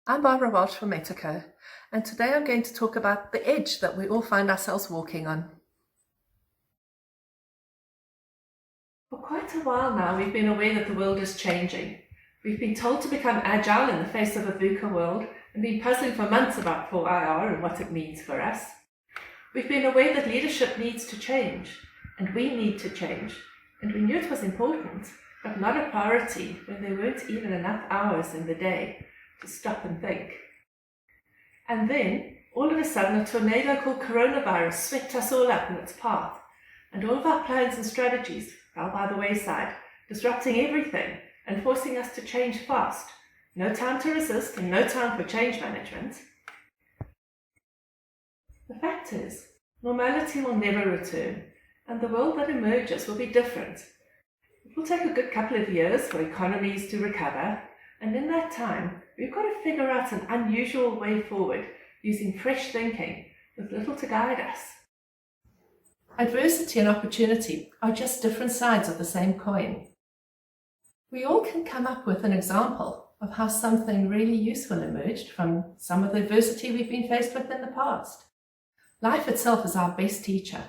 I'm Barbara Walsh from Mexico, and today I'm going to talk about the edge that we all find ourselves walking on. For quite a while now, we've been aware that the world is changing. We've been told to become agile in the face of a VUCA world and been puzzling for months about 4IR and what it means for us. We've been aware that leadership needs to change, and we need to change, and we knew it was important, but not a priority when there weren't even enough hours in the day to stop and think. And then, all of a sudden, a tornado called coronavirus swept us all up in its path, and all of our plans and strategies fell by the wayside, disrupting everything and forcing us to change fast. No time to resist and no time for change management. The fact is, normality will never return, and the world that emerges will be different. It will take a good couple of years for economies to recover, and in that time, we've got to figure out an unusual way forward using fresh thinking with little to guide us. Adversity and opportunity are just different sides of the same coin. We all can come up with an example of how something really useful emerged from some of the adversity we've been faced with in the past. Life itself is our best teacher.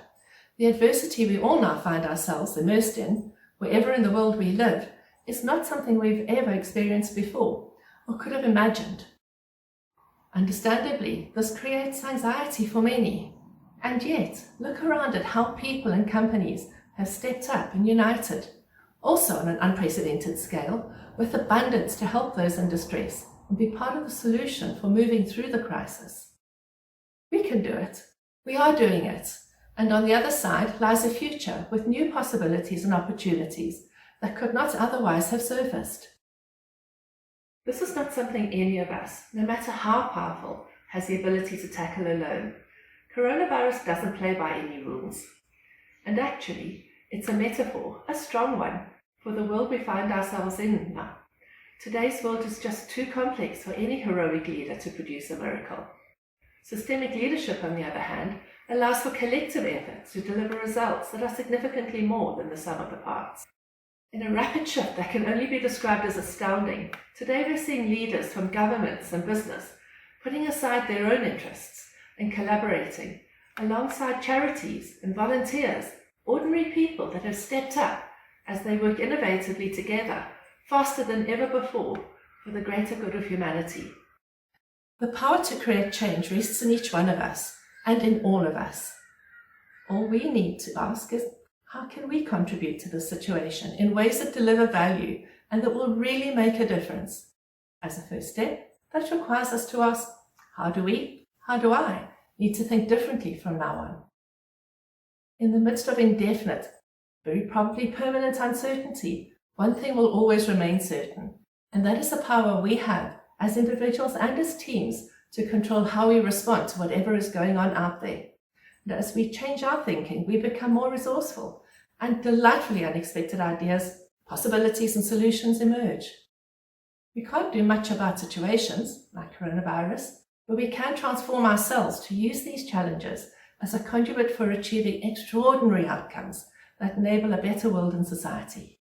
The adversity we all now find ourselves immersed in, wherever in the world we live, is not something we've ever experienced before or could have imagined. Understandably, this creates anxiety for many. And yet, look around at how people and companies have stepped up and united, also on an unprecedented scale, with abundance to help those in distress and be part of the solution for moving through the crisis. We can do it. We are doing it. And on the other side lies a future with new possibilities and opportunities that could not otherwise have surfaced. This is not something any of us, no matter how powerful, has the ability to tackle alone. Coronavirus doesn't play by any rules. And actually, it's a metaphor, a strong one, for the world we find ourselves in now. Today's world is just too complex for any heroic leader to produce a miracle. Systemic leadership, on the other hand, allows for collective effort to deliver results that are significantly more than the sum of the parts. In a rapid shift that can only be described as astounding, today we're seeing leaders from governments and business putting aside their own interests and collaborating alongside charities and volunteers, ordinary people that have stepped up as they work innovatively together, faster than ever before, for the greater good of humanity. The power to create change rests in each one of us and in all of us. All we need to ask is, how can we contribute to this situation in ways that deliver value and that will really make a difference? As a first step, that requires us to ask, how do I need to think differently from now on? In the midst of indefinite, very probably permanent uncertainty, one thing will always remain certain, and that is the power we have as individuals and as teams to control how we respond to whatever is going on out there. And as we change our thinking, we become more resourceful, and delightfully unexpected ideas, possibilities, and solutions emerge. We can't do much about situations like coronavirus, but we can transform ourselves to use these challenges as a conduit for achieving extraordinary outcomes that enable a better world and society.